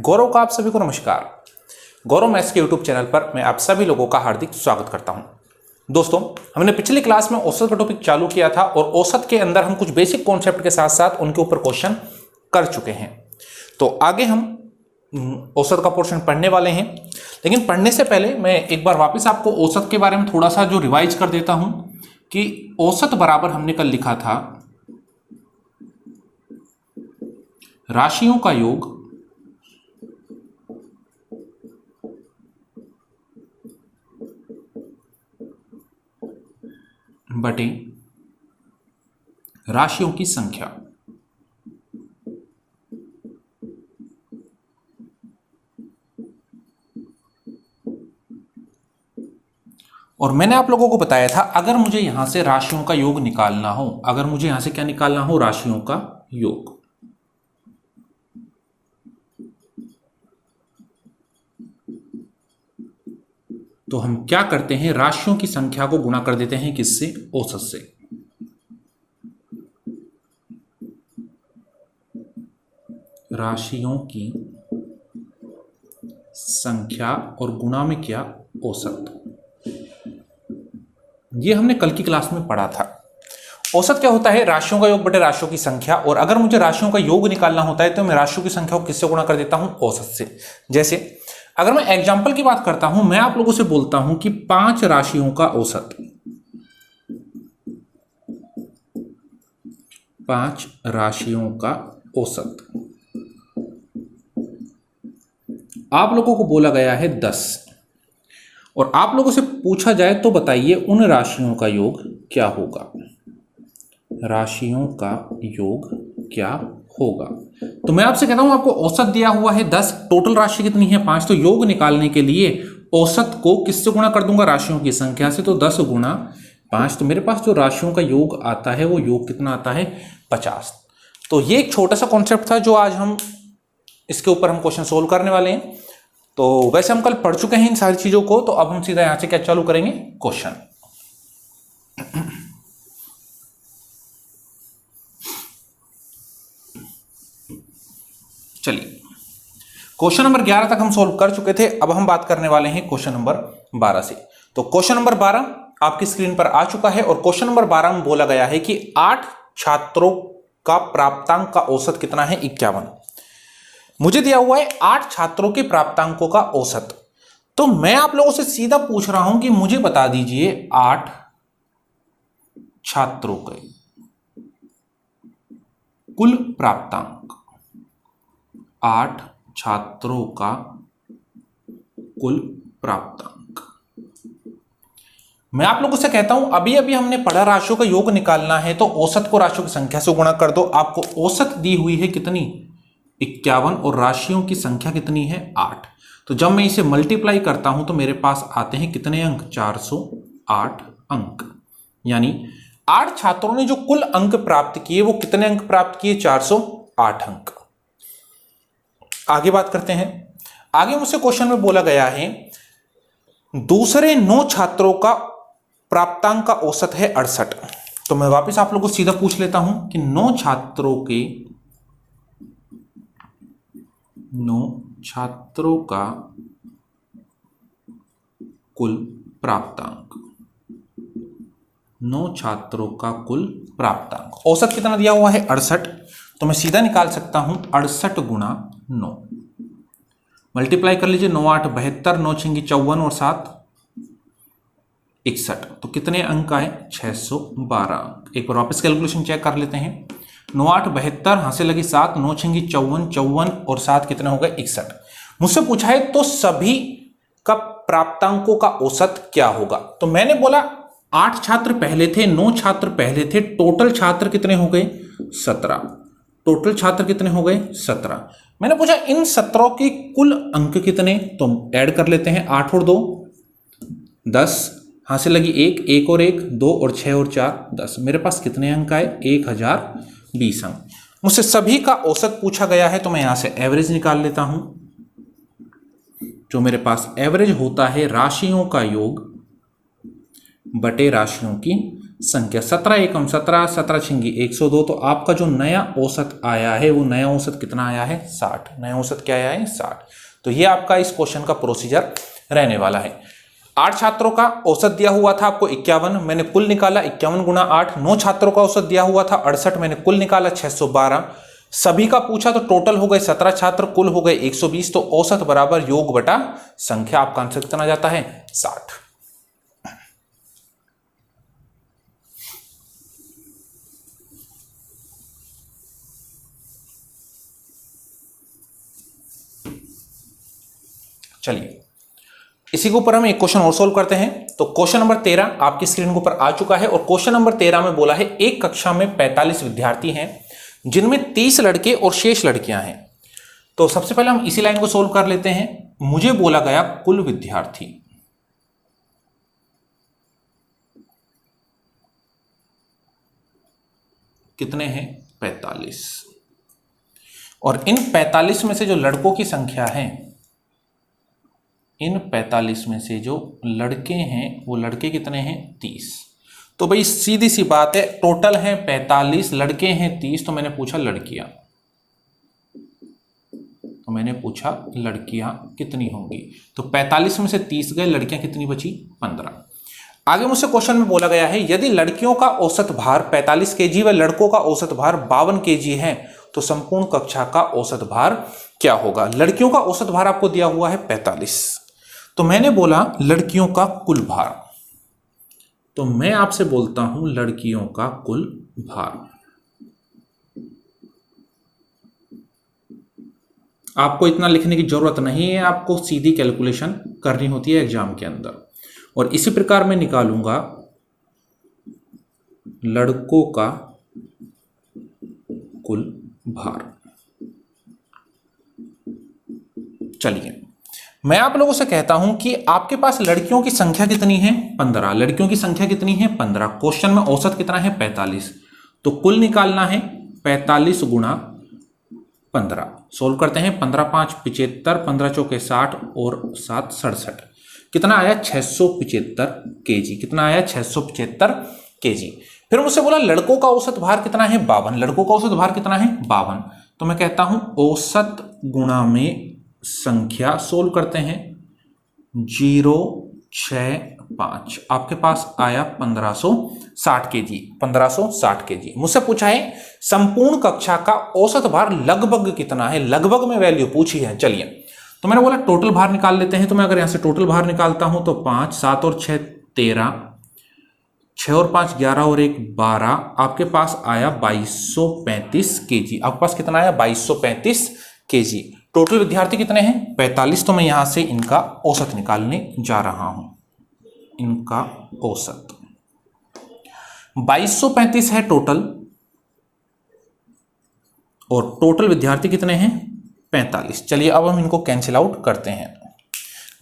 गौरव का आप सभी को नमस्कार। गौरव मैथ्स के यूट्यूब चैनल पर मैं आप सभी लोगों का हार्दिक स्वागत करता हूं। दोस्तों, हमने पिछली क्लास में औसत का टॉपिक चालू किया था और औसत के अंदर हम कुछ बेसिक कॉन्सेप्ट के साथ साथ उनके ऊपर क्वेश्चन कर चुके हैं। तो आगे हम औसत का पोर्शन पढ़ने वाले हैं, लेकिन पढ़ने से पहले मैं एक बार वापस आपको औसत के बारे में थोड़ा सा जो रिवाइज कर देता हूं कि औसत बराबर हमने कल लिखा था राशियों का योग बटे राशियों की संख्या। और मैंने आप लोगों को बताया था अगर मुझे यहां से राशियों का योग निकालना हो, अगर मुझे यहां से क्या निकालना हो, राशियों का योग, तो हम क्या करते हैं, राशियों की संख्या को गुणा कर देते हैं किससे, औसत से। राशियों की संख्या और गुणा में क्या, औसत। ये हमने कल की क्लास में पढ़ा था। औसत क्या होता है, राशियों का योग बटे राशियों की संख्या। और अगर मुझे राशियों का योग निकालना होता है तो मैं राशियों की संख्या को किससे गुणा कर देता हूं, औसत से। जैसे अगर मैं एग्जाम्पल की बात करता हूं, मैं आप लोगों से बोलता हूं कि 5 राशियों का औसत, 5 राशियों का औसत आप लोगों को बोला गया है 10, और आप लोगों से पूछा जाए तो बताइए उन राशियों का योग क्या होगा, राशियों का योग क्या होगा। तो मैं आपसे कहता हूं आपको औसत दिया हुआ है 10, टोटल राशि कितनी है 5, तो योग निकालने के लिए औसत को किससे गुणा कर दूंगा, राशियों की संख्या से। तो 10 गुणा 5, तो मेरे पास जो राशियों का योग आता है वो योग कितना आता है, 50। तो ये एक छोटा सा कॉन्सेप्ट था जो आज हम इसके ऊपर हम क्वेश्चन सोल्व करने वाले हैं। तो वैसे हम कल पढ़ चुके हैं इन सारी चीजों को, तो अब हम सीधा यहां से क्या चालू करेंगे, क्वेश्चन। चलिए, क्वेश्चन नंबर 11 तक हम सोल्व कर चुके थे। अब हम बात करने वाले हैं क्वेश्चन नंबर 12 से। तो क्वेश्चन नंबर 12 आपकी स्क्रीन पर आ चुका है और क्वेश्चन नंबर 12 में बोला गया है कि 8 छात्रों का प्राप्तांक का औसत कितना है, 51। मुझे दिया हुआ है 8 छात्रों के प्राप्तांकों का औसत। तो मैं आप लोगों से सीधा पूछ रहा हूं कि मुझे बता दीजिए 8 छात्रों के कुल प्राप्तांक, 8 छात्रों का कुल प्राप्तांक। मैं आप लोगों से कहता हूं अभी अभी हमने पढ़ा राशियों का योग निकालना है तो औसत को राशियों की संख्या से गुणा कर दो। आपको औसत दी हुई है कितनी, 51, और राशियों की संख्या कितनी है, 8। तो जब मैं इसे मल्टीप्लाई करता हूं तो मेरे पास आते हैं कितने अंक, 408 अंक। यानी 8 छात्रों ने जो कुल अंक प्राप्त किए वो कितने अंक प्राप्त किए, 408 अंक। आगे बात करते हैं। आगे मुझसे क्वेश्चन में बोला गया है दूसरे 9 छात्रों का प्राप्तांक का औसत है 68। तो मैं वापस आप लोगों को सीधा पूछ लेता हूं कि 9 छात्रों का कुल प्राप्तांक, 9 छात्रों का कुल प्राप्तांक, औसत कितना दिया हुआ है, 68। तो मैं सीधा निकाल सकता हूं 68 गुणा 9, मल्टीप्लाई कर लीजिए, 9 8 72, 9 6 54 और 7 61। तो कितने अंक आए, 612 अंक। एक बार वापस कैलकुलेशन चेक कर लेते हैं। 9 8 72, यहां से लगी 7, 9 6 54, 54 और 7 कितने हो गए, 61। मुझसे पूछा है तो सभी का प्राप्तांकों का औसत क्या होगा। तो मैंने बोला 8 छात्र पहले थे, 9 छात्र पहले थे, टोटल छात्र कितने हो गए, 17। टोटल छात्र कितने हो गए, 17। मैंने पूछा इन 17 के कुल अंक कितने, तो ऐड कर लेते हैं, 8 और 2 10, यहां से लगी 1, 1 और 1 2 और 6 और 4 10। मेरे पास कितने अंक आए, 1020 अंक। मुझसे सभी का औसत पूछा गया है तो मैं यहां से एवरेज निकाल लेता हूं। जो मेरे पास एवरेज होता है राशियों का योग बटे राशियों की संख्या। 17 एकम 17, 17 छिंगी 102। तो आपका जो नया औसत आया है वो नया औसत कितना आया है? 60। नया औसत क्या आया है? 60। तो ये आपका इस क्वेश्चन का प्रोसीजर रहने वाला है। 8 छात्रों का औसत दिया हुआ था आपको 51, मैंने कुल निकाला 51 गुना 8। 9 छात्रों का औसत दिया हुआ था 68, मैंने कुल निकाला 612। सभी का पूछा तो टोटल हो गए 17 छात्र, कुल हो गए 120। तो औसत बराबर योग बटा संख्या। आपका आंसर कितना जाता है? 60। चलिए इसी के ऊपर हम एक क्वेश्चन और सोल्व करते हैं। तो क्वेश्चन नंबर 13 आपकी स्क्रीन के ऊपर आ चुका है और क्वेश्चन नंबर 13 में बोला है एक कक्षा में 45 विद्यार्थी हैं जिनमें 30 लड़के और शेष लड़कियां हैं। तो सबसे पहले हम इसी लाइन को सोल्व कर लेते हैं। मुझे बोला गया कुल विद्यार्थी कितने हैं? 45। और इन 45 में से जो लड़कों की संख्या है, इन 45 में से जो लड़के हैं वो लड़के कितने हैं? 30। तो भाई सीधी सी बात है, टोटल है 45, लड़के हैं 30, तो मैंने पूछा लड़कियां। कितनी होंगी? तो 45 में से 30 गए, लड़कियां कितनी बची? 15। आगे मुझसे क्वेश्चन में बोला गया है यदि लड़कियों का औसत भार 45 केजी व लड़कों का औसत भार 52 केजी है तो संपूर्ण कक्षा का औसत भार क्या होगा? लड़कियों का औसत भार आपको दिया हुआ है 45, तो मैंने बोला लड़कियों का कुल भार। तो मैं आपसे बोलता हूं लड़कियों का कुल भार। आपको इतना लिखने की जरूरत नहीं है, आपको सीधी कैलकुलेशन करनी होती है एग्जाम के अंदर। और इसी प्रकार मैं निकालूंगा लड़कों का कुल भार। चलिए मैं आप लोगों से कहता हूं कि आपके पास लड़कियों की संख्या कितनी है? 15। लड़कियों की संख्या कितनी है? 15। क्वेश्चन में औसत कितना है? 45। तो कुल निकालना है 45 गुणा 15। सोल्व करते हैं। 15 5 75, 15 चौके 60 और 7 67। कितना आया? 675 केजी। कितना आया? 675 केजी। फिर मुझसे बोला लड़कों का औसत भार कितना है? 52। लड़कों का औसत भार कितना है? 52। तो मैं कहता हूं औसत गुणा में संख्या। सोल्व करते हैं। 065 आपके पास आया 1560 केजी। 1560 केजी। मुझसे पूछा है संपूर्ण कक्षा का औसत भार लगभग कितना है? लगभग में वैल्यू पूछी है। चलिए तो मैंने बोला टोटल भार निकाल लेते हैं। तो मैं अगर यहां से टोटल भार निकालता हूं तो 5 7 और 6 13, 6 और 5 11 और 1 12, आपके पास आया 2235 केजी। आपके पास कितना आया? 2235 केजी। टोटल विद्यार्थी कितने हैं? 45। तो मैं यहां से इनका औसत निकालने जा रहा हूं। इनका औसत 2235 है टोटल, और टोटल विद्यार्थी कितने हैं? 45। चलिए अब हम इनको कैंसिल आउट करते हैं।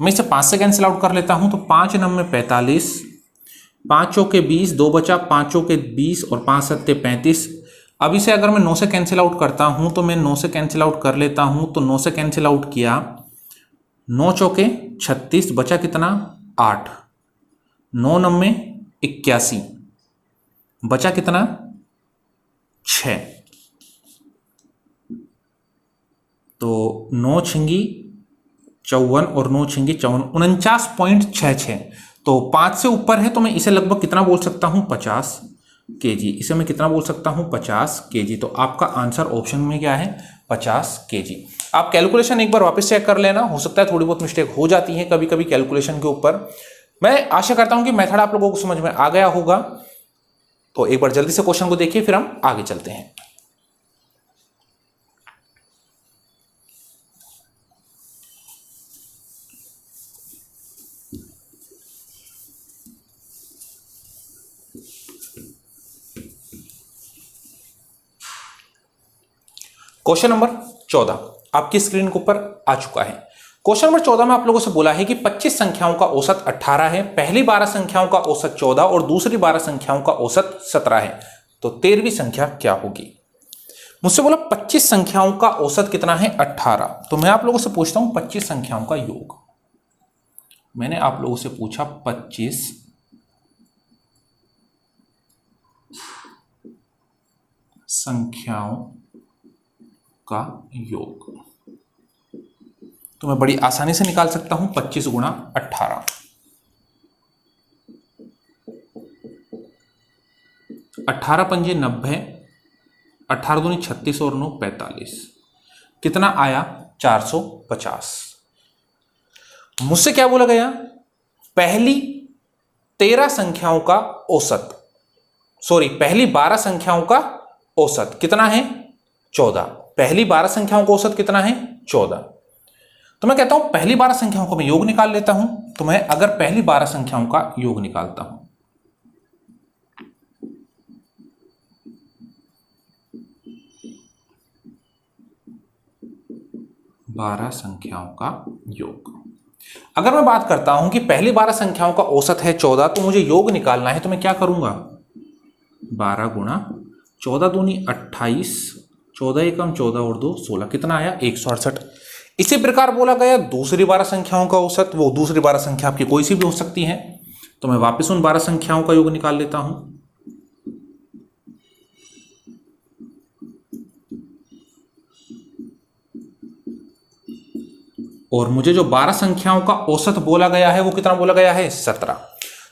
मैं इसे 5 से कैंसिल आउट कर लेता हूं। तो 5 9 45, 5 चौके 20, 2 बचा, 5 चौके 20 और 5 7 35। अब इसे अगर मैं 9 से कैंसिल आउट करता हूं तो मैं 9 से कैंसिल आउट कर लेता हूं। तो 9 से कैंसिल आउट किया, 9 चौके 36, बचा कितना? 8, 9 9 81, बचा कितना? 6। तो 9 छिंगी 54 और 9 छिंगी 54, 49.66। तो 5 से ऊपर है तो मैं इसे लगभग कितना बोल सकता हूं? 50 केजी। इसे मैं कितना बोल सकता हूं? 50 केजी। तो आपका आंसर ऑप्शन में क्या है? 50 केजी। आप कैलकुलेशन एक बार वापस चेक कर लेना, हो सकता है थोड़ी बहुत मिस्टेक हो जाती है कभी कभी कैलकुलेशन के ऊपर। मैं आशा करता हूं कि मेथड आप लोगों को समझ में आ गया होगा। तो एक बार जल्दी से क्वेश्चन को देखिए, फिर हम आगे चलते हैं। क्वेश्चन नंबर 14 आपकी स्क्रीन के ऊपर आ चुका है। क्वेश्चन नंबर 14 में आप लोगों से बोला है कि 25 संख्याओं का औसत 18 है, पहली 12 संख्याओं का औसत 14 और दूसरी 12 संख्याओं का औसत 17 है। तो 13वीं संख्या क्या होगी? मुझसे बोला 25 संख्याओं का औसत कितना है? 18। तो मैं आप लोगों से पूछता हूं 25 संख्याओं का योग। मैंने आप लोगों से पूछा 25 संख्याओं का योग। तो मैं बड़ी आसानी से निकाल सकता हूं 25 गुणा 18। 18 पंजे 90, 18 दूनी 36 और 9 45। कितना आया? 450। मुझसे क्या बोला गया? पहली 13 संख्याओं का औसत, पहली 12 संख्याओं का औसत कितना है? 14। पहली 12 संख्याओं का औसत कितना है? 14। तो मैं कहता हूं पहली 12 संख्याओं का मैं योग निकाल लेता हूं। तो मैं अगर पहली 12 संख्याओं का योग निकालता हूं, 12 संख्याओं का योग। अगर मैं बात करता हूं कि पहली 12 संख्याओं का औसत है 14, तो मुझे योग निकालना है, तो मैं क्या करूंगा? 12 गुणा 14 दूनी 28, 14 एकम 14 और 2 16। कितना आया? 168। इसी प्रकार बोला गया दूसरी 12 संख्याओं का औसत, वो दूसरी 12 संख्या आपकी कोई सी भी हो सकती है। तो मैं वापस उन 12 संख्याओं का योग निकाल लेता हूं। और मुझे जो 12 संख्याओं का औसत बोला गया है वो कितना बोला गया है? 17।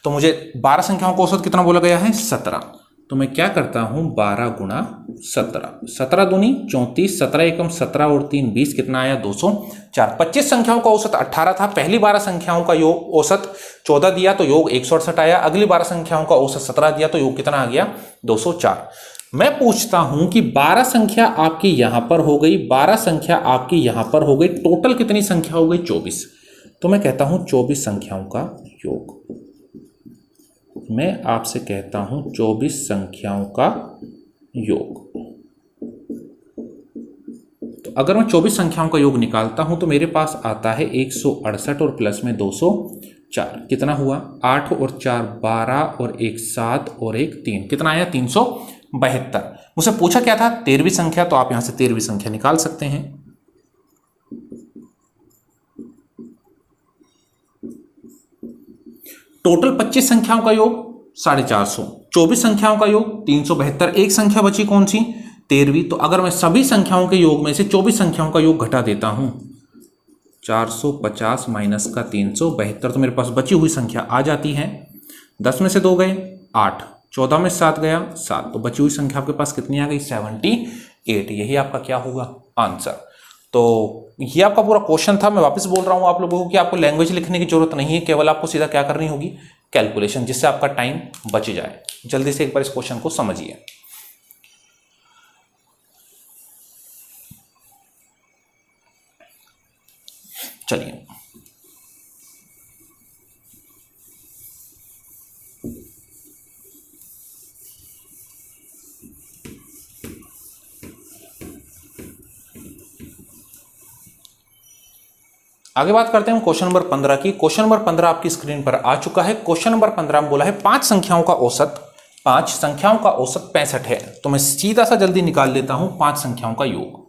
तो मुझे 12 संख्याओं का औसत कितना बोला गया है? 17। तो मैं क्या करता हूं? 12 गुणा 17, 17 दूनी 34, 17 एकम 17 और 3 20। कितना आया? 204। 25 संख्याओं का औसत 18 था। पहली 12 संख्याओं का योग औसत 14 दिया तो योग 168 आया। अगली 12 संख्याओं का औसत 17 दिया तो योग कितना आ गया? 204। मैं पूछता हूं कि 12 संख्या आपकी यहां पर हो गई, 12 संख्या आपकी यहां पर हो गई, टोटल कितनी संख्या हो गई? 24। तो मैं कहता हूं 24 संख्याओं का योग। मैं आपसे कहता हूं 24 संख्याओं का योग। तो अगर मैं 24 संख्याओं का योग निकालता हूं तो मेरे पास आता है 168 और प्लस में 204। कितना हुआ? 8 और 4 12 और 1 7 और 1 3। कितना आया? 372। मुझसे पूछा क्या था? 13वीं संख्या। तो आप यहां से 13वीं संख्या निकाल सकते हैं। टोटल 25 संख्याओं का योग 450, 24 संख्याओं का योग 372। एक संख्या बची कौन सी? 13वीं। तो अगर मैं सभी संख्याओं के योग में से 24 संख्याओं का योग घटा देता हूं, 450 माइनस का 372, तो मेरे पास बची हुई संख्या आ जाती है 10 में से 2 गए 8, 14 में 7 गया 7, तो बची हुई संख्या आपके पास कितनी आ गई? 78। यही आपका क्या होगा? आंसर। तो ये आपका पूरा क्वेश्चन था। मैं वापस बोल रहा हूं आप लोगों को कि आपको लैंग्वेज लिखने की जरूरत नहीं है, केवल आपको सीधा क्या करनी होगी? कैलकुलेशन, जिससे आपका टाइम बच जाए। जल्दी से एक बार इस क्वेश्चन को समझिए। चलिए आगे बात करते हैं क्वेश्चन नंबर 15 की। क्वेश्चन नंबर 15 आपकी स्क्रीन पर आ चुका है। क्वेश्चन नंबर 15 में बोला है 5 संख्याओं का औसत 65 है। तो मैं सीधा सा जल्दी निकाल लेता हूं 5 संख्याओं का योग।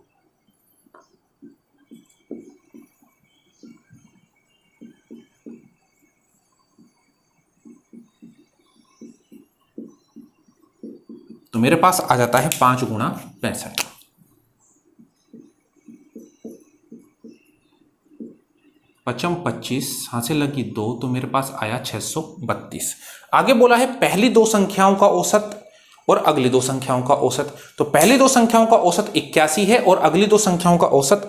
तो मेरे पास आ जाता है 5 गुणा 65। 5 25 हासिल लगी 2, तो मेरे पास आया 632। आगे बोला है पहली 2 संख्याओं का औसत और अगली 2 संख्याओं का औसत। तो पहली 2 संख्याओं का औसत 81 है और अगली 2 संख्याओं का औसत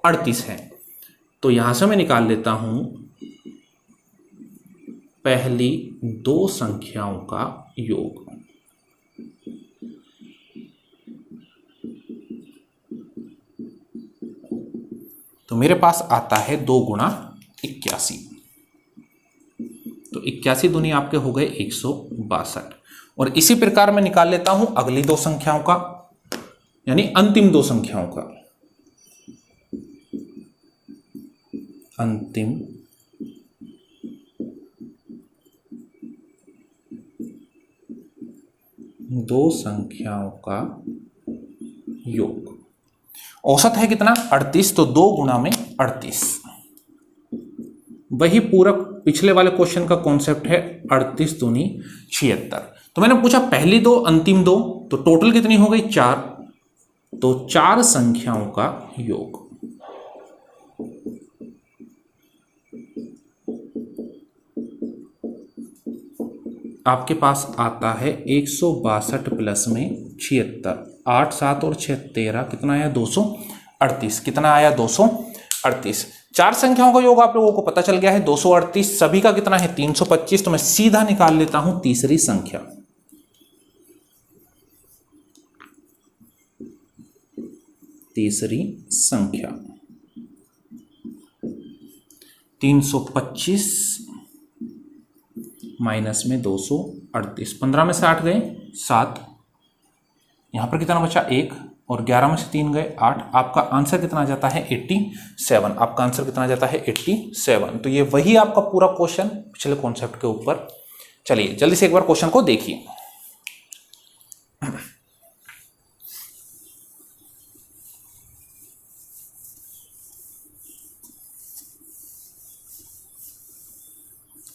38 है। तो यहां से मैं निकाल लेता हूं पहली 2 संख्याओं का योग। तो मेरे पास आता है 2 गुणा 81। तो 81 दूनी आपके हो गए 162। और इसी प्रकार मैं निकाल लेता हूं अगली 2 संख्याओं का, यानी अंतिम 2 संख्याओं का। अंतिम 2 संख्याओं का योग। औसत है कितना? 38। तो 2 गुणा में 38। वही पूरा पिछले वाले क्वेश्चन का कॉन्सेप्ट है, 38 दूनी 76। तो तो मैंने पूछा पहली दो अंतिम दो, तो टोटल कितनी हो गई 4, तो 4 संख्याओं का योग। आपके पास आता है 162 प्लस में 76, 8 7 और 6 13, कितना आया 238, कितना आया 238। 4 संख्याओं का योग आप लोगों को पता चल गया है 238, सभी का कितना है 325, तो मैं सीधा निकाल लेता हूं तीसरी संख्या। तीसरी संख्या 325 माइनस में 238, 15 में से 8 गए 7, यहां पर कितना बचा 1, और 11 में से 3 गए 8। आपका आंसर कितना आ जाता है 87। आपका आंसर कितना आ जाता है 87। तो ये वही आपका पूरा क्वेश्चन पिछले कॉन्सेप्ट के ऊपर। चलिए जल्दी से एक बार क्वेश्चन को देखिए।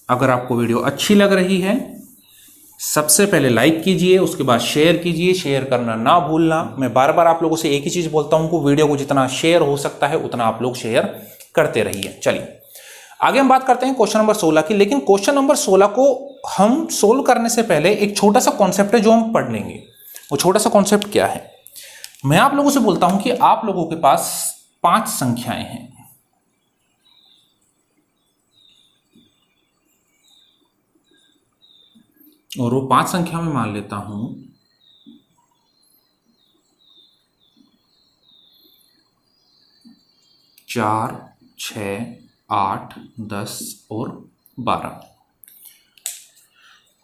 अगर आपको वीडियो अच्छी लग रही है सबसे पहले लाइक कीजिए, उसके बाद शेयर कीजिए, शेयर करना ना भूलना। मैं बार बार आप लोगों से एक ही चीज बोलता हूं कि वीडियो को जितना शेयर हो सकता है उतना आप लोग शेयर करते रहिए। चलिए आगे हम बात करते हैं क्वेश्चन नंबर 16 की। लेकिन क्वेश्चन नंबर 16 को हम सोल्व करने से पहले एक छोटा सा कॉन्सेप्ट है जो हम पढ़ लेंगे। वो छोटा सा कॉन्सेप्ट क्या है, मैं आप लोगों से बोलता हूं कि आप लोगों के पास 5 संख्याएं हैं, और वो 5 संख्या में मान लेता हूं 4 6 8 10 और 12।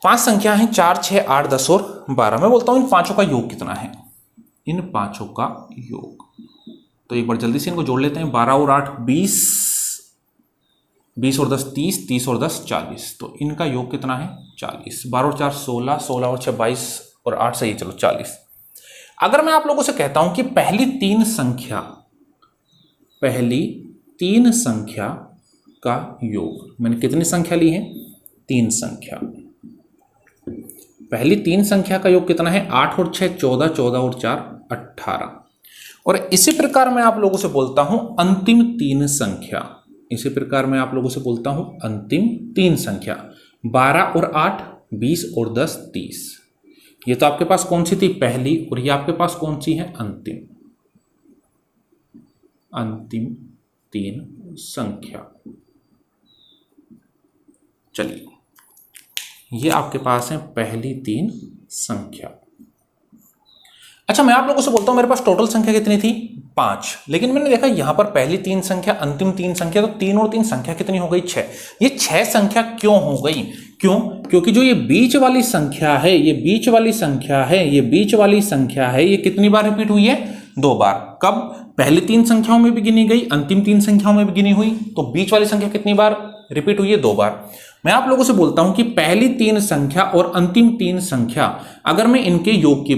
5 संख्या है 4 6 8 10 और 12। मैं बोलता हूं इन पांचों का योग कितना है, इन पांचों का योग। तो एक बार जल्दी से इनको जोड़ लेते हैं। 12 और 8 20, 20 और 10 30, 30 और 10 40। तो इनका योग कितना है 40। 12 और 4 16, 16 और 6 22 और 8 सही, चलो 40। अगर मैं आप लोगों से कहता हूं कि पहली तीन संख्या का योग, मैंने कितनी संख्या ली है 3 संख्या। पहली 3 संख्या का योग कितना है 8 और 6 14, 14 और 4 18। और इसी प्रकार मैं आप लोगों से बोलता हूं अंतिम 3 संख्या। इसी प्रकार मैं आप लोगों से बोलता हूं अंतिम 3 संख्या 12 और 8 20 और 10 30। ये तो आपके पास कौन सी थी पहली, और ये आपके पास कौन सी है अंतिम 3 संख्या। चलिए ये आपके पास है पहली 3 संख्या। अच्छा मैं आप लोगों से बोलता हूं मेरे पास टोटल संख्या कितनी थी 5, लेकिन मैंने देखा यहां पर पहली 3 संख्या अंतिम 3 संख्या, तो 3 और 3 संख्या कितनी हो गई 6। ये 6 संख्या क्यों हो गई, क्यों? क्योंकि जो ये बीच वाली संख्या है, ये बीच वाली संख्या है, ये बीच वाली संख्या है, ये कितनी बार रिपीट हुई है 2 बार। कब? पहली 3 संख्याओं में भी गिनी गई, अंतिम 3 संख्याओं में भी गिनी हुई। तो बीच वाली संख्या कितनी बार रिपीट हुई है 2 बार। मैं आप लोगों से बोलता हूं कि पहली 3 संख्या और अंतिम 3 संख्या अगर मैं इनके योग की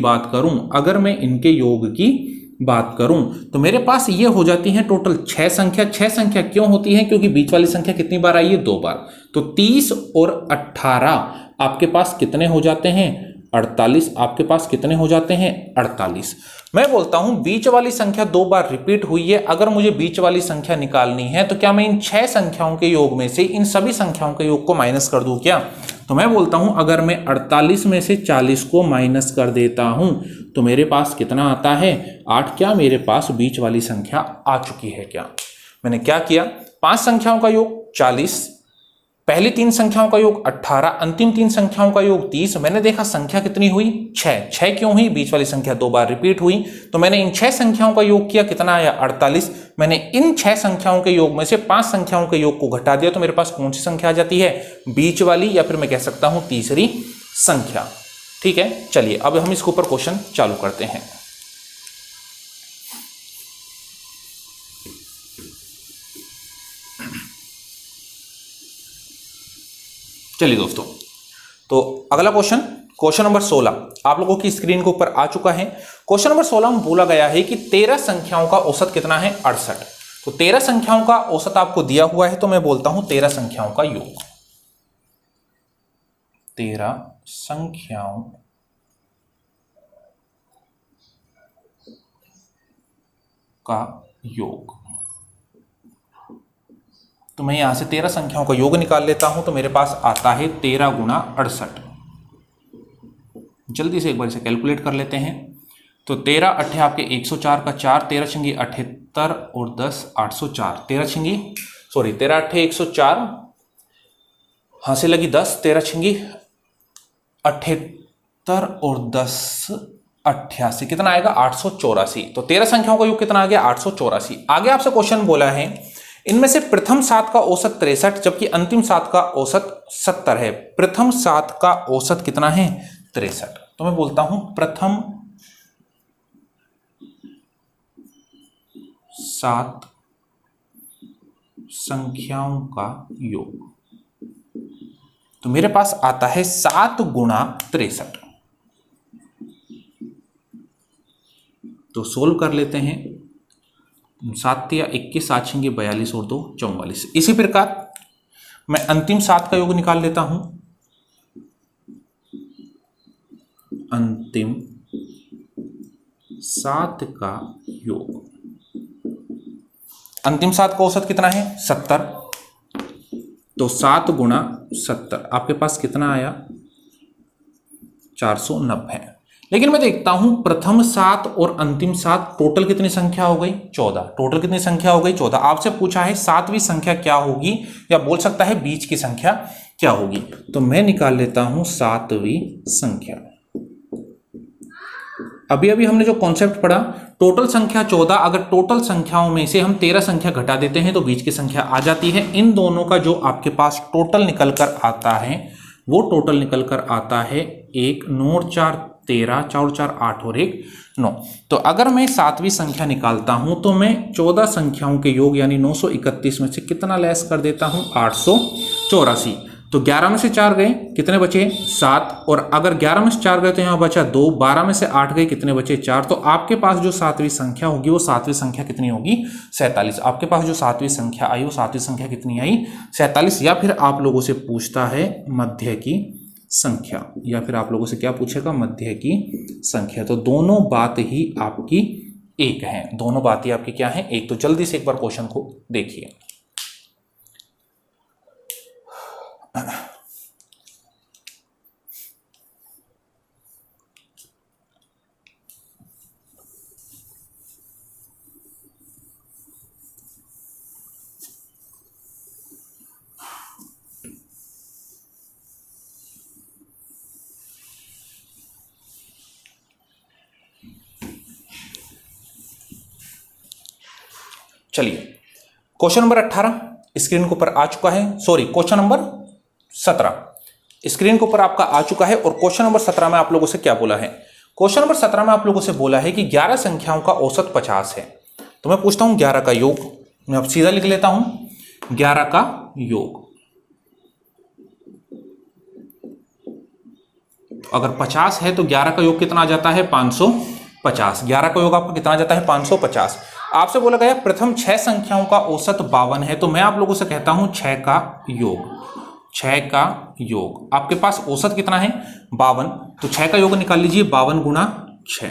बात करूं, तो मेरे पास ये हो जाती है टोटल 6 संख्या। 6 संख्या क्यों होती है? क्योंकि बीच वाली संख्या कितनी बार आई है 2 बार। तो 30 और 18 आपके पास कितने हो जाते हैं 48। आपके पास कितने हो जाते हैं 48। मैं बोलता हूं बीच वाली संख्या 2 बार रिपीट हुई है। अगर मुझे बीच वाली संख्या निकालनी है तो क्या मैं इन 6 संख्याओं के योग में से इन सभी संख्याओं के योग को माइनस कर दूं क्या? तो मैं बोलता हूं अगर मैं 48 में से 40 को माइनस कर देता हूं तो मेरे पास कितना आता है 8। क्या मेरे पास बीच वाली संख्या आ चुकी है क्या? मैंने क्या किया, 5 संख्याओं का योग 40, पहली 3 संख्याओं का योग 18, अंतिम 3 संख्याओं का योग 30। मैंने देखा संख्या कितनी हुई 6 क्यों हुई? बीच वाली संख्या 2 बार रिपीट हुई। तो मैंने इन 6 संख्याओं का योग किया, कितना आया 48। मैंने इन 6 संख्याओं के योग में से 5 संख्याओं के योग को घटा दिया, तो मेरे पास कौन सी संख्या आ जाती है? बीच वाली, या फिर मैं कह सकता हूं तीसरी संख्या। ठीक है, चलिए अब हम इसके ऊपर क्वेश्चन चालू करते हैं। चलिए दोस्तों, तो अगला क्वेश्चन नंबर 16 आप लोगों की स्क्रीन के ऊपर आ चुका है। क्वेश्चन नंबर 16 में बोला गया है कि 13 संख्याओं का औसत कितना है 68। तो 13 संख्याओं का औसत आपको दिया हुआ है, तो मैं बोलता हूं 13 संख्याओं का योग। 13 संख्याओं का योग। तो मैं यहां से 13 संख्याओं का योग निकाल लेता हूं, तो मेरे पास आता है 13 गुणा 68। जल्दी से एक बार इसे कैलकुलेट कर लेते हैं। तो 13 अट्ठे आपके 104 का 4, 13 छिंगी 78 और 10 804, 13 अट्ठे 104, हाँ से लगी 10, 13 छिंगी 78 और 10 88, कितना आएगा 884। तो 13 संख्याओं का योग कितना आ गया 884। आगे आपसे क्वेश्चन बोला है इनमें से प्रथम 7 का औसत 63 जबकि अंतिम 7 का औसत 70 है। प्रथम 7 का औसत कितना है 63। तो मैं बोलता हूं प्रथम 7 संख्याओं का योग। तो मेरे पास आता है 7 गुणा 63। तो सोल्व कर लेते हैं। 7 या 21, 7 छिंगे 42 और 2 44। इसी प्रकार मैं अंतिम 7 का योग निकाल लेता हूं। अंतिम 7 का योग, अंतिम 7 का औसत कितना है 70। तो 7 गुणा 70 आपके पास कितना आया 490। लेकिन मैं देखता हूं प्रथम 7 और अंतिम 7 टोटल कितनी संख्या हो गई 14। टोटल कितनी संख्या हो गई 14। आपसे पूछा है 7वीं संख्या क्या होगी, या बोल सकता है बीच की संख्या क्या होगी। तो मैं निकाल लेता हूं 7वीं संख्या। अभी अभी हमने जो कॉन्सेप्ट पढ़ा, टोटल संख्या 14, अगर टोटल संख्याओं में से हम 13 संख्या घटा देते हैं तो बीच की संख्या आ जाती है। इन दोनों का जो आपके पास टोटल निकल कर आता है वो टोटल निकल कर आता है 1, 9 और 4 13, 4 और 4 8 और 1 9। तो अगर मैं 7वीं संख्या निकालता हूं तो मैं 14 संख्याओं के योग यानी 931 में से कितना लेस कर देता हूं 884। तो 11 में से 4 गए कितने बचे 7, और अगर 11 में से 4 गए तो यहां बचा 2, 12 में से 8 गए कितने बचे 4। तो आपके पास जो 7वीं संख्या होगी वो 7वीं संख्या कितनी होगी 47। आपके पास जो 7वीं संख्या आई वो 7वीं संख्या कितनी आई 47। या फिर आप लोगों से पूछता है मध्य की संख्या, या फिर आप लोगों से क्या पूछेगा मध्य की संख्या। तो दोनों बात ही आपकी एक है, दोनों बात ही आपकी क्या है एक। तो जल्दी से एक बार क्वेश्चन को देखिए। चलिए क्वेश्चन नंबर 18 स्क्रीन के ऊपर आ चुका है। सॉरी, क्वेश्चन नंबर 17 स्क्रीन के ऊपर आपका आ चुका है। और क्वेश्चन नंबर 17 में आप लोगों से क्या बोला है, क्वेश्चन नंबर 17 में आप लोगों से बोला है कि 11 संख्याओं का औसत 50 है। तो मैं पूछता हूं 11 का योग। मैं अब सीधा लिख लेता हूं 11 का योग। अगर 50 है तो 11 का योग कितना आ जाता है 550। 11 का योग आपका कितना आ जाता है 550। आपसे बोला गया प्रथम 6 संख्याओं का औसत 52 है। तो मैं आप लोगों से कहता हूं 6 का योग। 6 का योग आपके पास औसत कितना है 52। तो 6 का योग निकाल लीजिए 52 गुणा 6,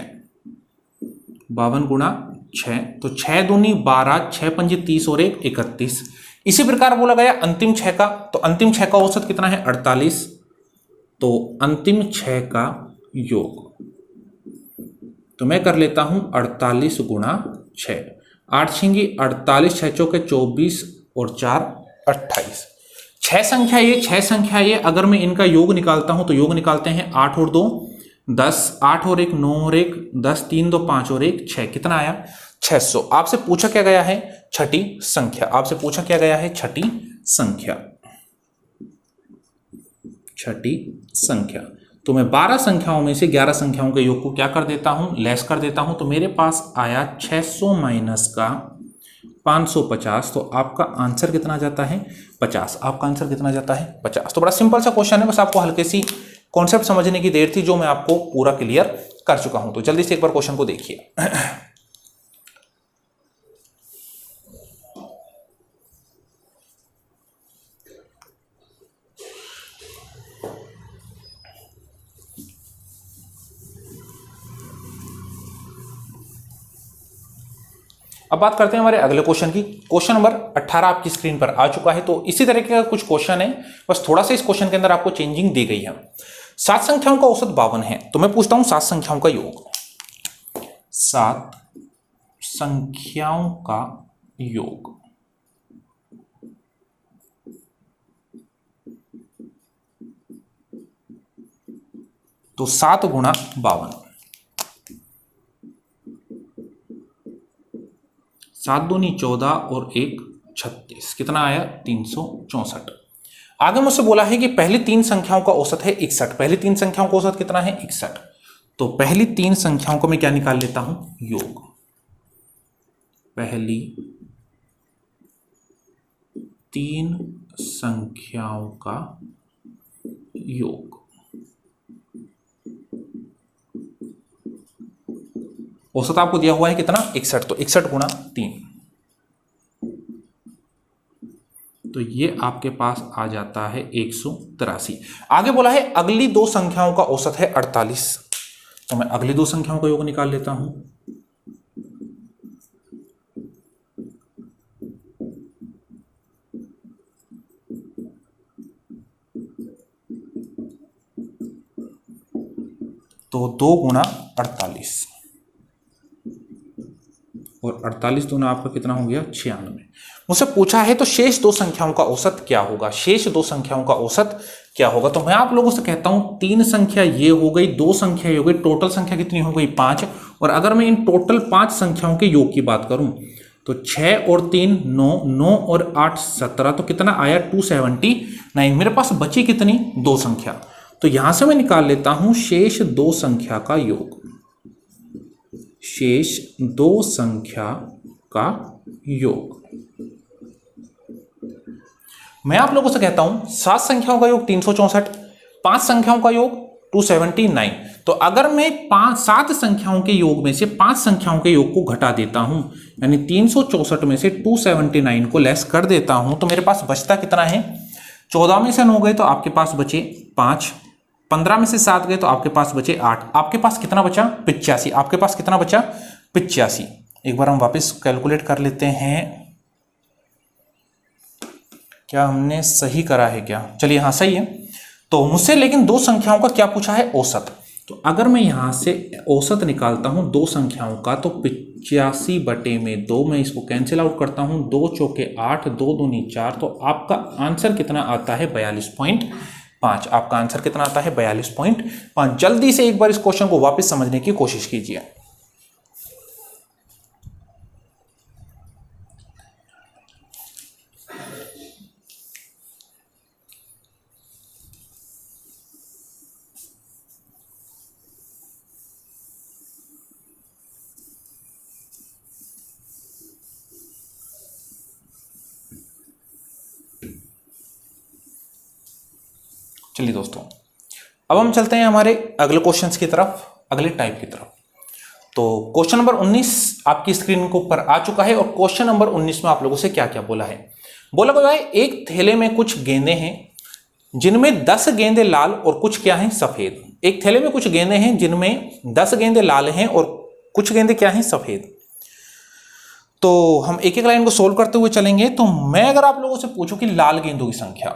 52 गुणा 6। तो 6 दूनी 12, 6 पंजे 30 और 1 31। इसी प्रकार बोला गया अंतिम 6 का। तो अंतिम 6 का औसत कितना है 48। तो अंतिम 6 का योग तो मैं कर लेता हूं 48 गुणा 6। 8 छिंगी 48, 6 चौके 24 और 4 28। 6 संख्या ये अगर मैं इनका योग निकालता हूं तो योग निकालते हैं 8 और 2 10, 8 और 1 9 और 1 10, 3 2 5 और 1 6। कितना आया 600। आपसे पूछा क्या गया है छठी संख्या। आपसे पूछा क्या गया है छठी संख्या। छठी संख्या तो मैं 12 संख्याओं में से 11 संख्याओं के योग को क्या कर देता हूं लेस कर देता हूं। तो मेरे पास आया 600 माइनस का 550। तो आपका आंसर कितना जाता है 50। आपका आंसर कितना जाता है 50। तो बड़ा सिंपल सा क्वेश्चन है, बस आपको हल्की सी कॉन्सेप्ट समझने की देर थी जो मैं आपको पूरा क्लियर कर चुका हूं। तो जल्दी से एक बार क्वेश्चन को देखिए। अब बात करते हैं हमारे अगले क्वेश्चन की। क्वेश्चन नंबर 18 आपकी स्क्रीन पर आ चुका है। तो इसी तरीके का कुछ क्वेश्चन है, बस थोड़ा सा इस क्वेश्चन के अंदर आपको चेंजिंग दी गई है। 7 संख्याओं का औसत 52 है, तो मैं पूछता हूं 7 संख्याओं का योग। 7 संख्याओं का योग। तो 7 गुणा 52, 7 दूनी 14 और 1 36, कितना आया 364। आगे मुझसे बोला है कि पहली 3 संख्याओं का औसत है 61। पहली 3 संख्याओं का औसत कितना है 61। तो पहली 3 संख्याओं को मैं क्या निकाल लेता हूं, योग। पहली 3 संख्याओं का योग। औसत आपको दिया हुआ है कितना 61, तो 61 गुणा 3, तो ये आपके पास आ जाता है 183। आगे बोला है अगली 2 संख्याओं का औसत है 48। तो मैं अगली 2 संख्याओं का योग निकाल लेता हूं। तो 2 गुणा 48, और 48 दूना आपका कितना हो गया 96। मुझसे पूछा है तो शेष 2 संख्याओं का औसत क्या होगा, शेष 2 संख्याओं का औसत क्या होगा। तो मैं आप लोगों से कहता हूं 3 संख्या ये हो गई, 2 संख्या ये हो गई, टोटल संख्या कितनी हो गई 5। और अगर मैं इन टोटल 5 संख्याओं के योग की बात करूं तो 6 और 3 9, 9 और 8 17, तो कितना आया 279। मेरे पास बची कितनी 2 संख्या, तो यहां से मैं निकाल लेता हूं शेष 2 संख्या का योग। शेष 2 संख्या का योग। मैं आप लोगों से कहता हूं 7 संख्याओं का योग 364, 5 संख्याओं का योग 279। तो अगर मैं 7 संख्याओं के योग में से 5 संख्याओं के योग को घटा देता हूं, यानी 364 में से 279 को लेस कर देता हूं, तो मेरे पास बचता कितना है 14 में से 9 गए तो आपके पास बचे 5, 15 में से 7 गए तो आपके पास बचे 8, आपके पास कितना बचा 85। आपके पास कितना बचा 85। एक बार हम वापस कैलकुलेट कर लेते हैं, क्या हमने सही करा है क्या, चलिए हाँ सही है। तो मुझसे लेकिन 2 संख्याओं का क्या पूछा है औसत। तो अगर मैं यहां से औसत निकालता हूं 2 संख्याओं का, तो 85/2 मैं इसको कैंसिल आउट करता हूं, 2 चौके 8, 2 दूनी 4, तो आपका आंसर कितना आता है 42.5। आपका आंसर कितना आता है 42.5। जल्दी से एक बार इस क्वेश्चन को वापस समझने की कोशिश कीजिए। चलिए दोस्तों, अब हम चलते हैं हमारे अगले क्वेश्चंस की तरफ, अगले टाइप की तरफ। तो क्वेश्चन नंबर 19 आपकी स्क्रीन के ऊपर आ चुका है। और क्वेश्चन नंबर 19 में आप लोगों से क्या क्या बोला है। बोला गया है एक थैले में कुछ गेंदे हैं जिनमें 10 गेंदे लाल और कुछ क्या हैं सफेद। एक थैले में कुछ गेंदे हैं जिनमें 10 गेंदे लाल हैं और कुछ गेंदे क्या हैं सफेद। तो हम एक एक लाइन को सोल्व करते हुए चलेंगे। तो मैं अगर आप लोगों से पूछूं कि लाल गेंदों की संख्या,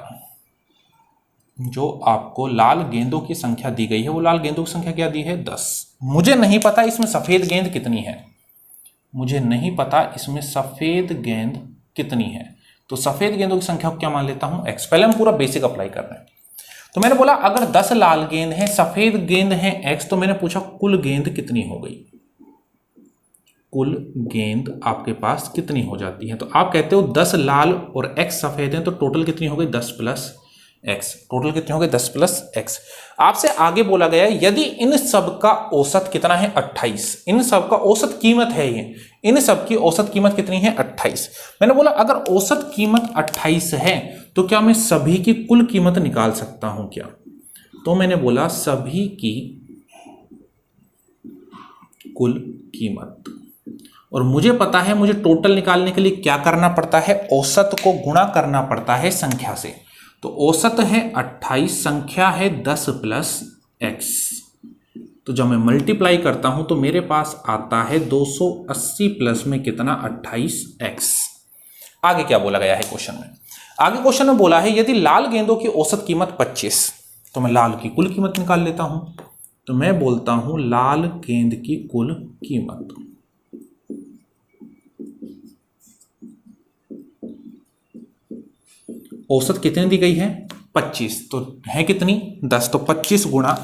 जो आपको लाल गेंदों की संख्या दी गई है, वो लाल गेंदों की संख्या क्या दी है 10। मुझे नहीं पता इसमें सफेद गेंद कितनी है, मुझे नहीं पता इसमें सफेद गेंद कितनी है। तो सफेद गेंदों की संख्या को क्या मान लेता हूं x। पहले हम पूरा बेसिक अप्लाई कर रहे हैं। तो मैंने बोला अगर 10 लाल गेंद हैं, सफेद गेंद हैं x, तो मैंने पूछा कुल गेंद कितनी हो गई। कुल गेंद आपके पास कितनी हो जाती है। तो आप कहते हो 10 लाल और x सफेद हैं, तो टोटल कितनी हो गई 10 + x। टोटल कितने हो गए 10 + x। आपसे आगे बोला गया है यदि इन सब का औसत कितना है 28, इन सब का औसत कीमत है ये, इन सब की औसत कीमत कितनी है 28। मैंने बोला अगर औसत कीमत 28 है तो क्या मैं सभी की कुल कीमत निकाल सकता हूं क्या। तो मैंने बोला सभी की कुल कीमत, और मुझे पता है मुझे टोटल निकालने के लिए क्या करना पड़ता है, औसत को गुणा करना पड़ता है संख्या से। तो औसत है 28, संख्या है 10 + x। तो जब मैं मल्टीप्लाई करता हूं तो मेरे पास आता है 280 प्लस में कितना 28x। आगे क्या बोला गया है क्वेश्चन में? आगे क्वेश्चन में बोला है यदि लाल गेंदों की औसत कीमत 25, तो मैं लाल की कुल कीमत निकाल लेता हूं। तो मैं बोलता हूं लाल गेंद की कुल कीमत, औसत कितनी दी गई है 25, तो है कितनी 10, तो 25 गुणा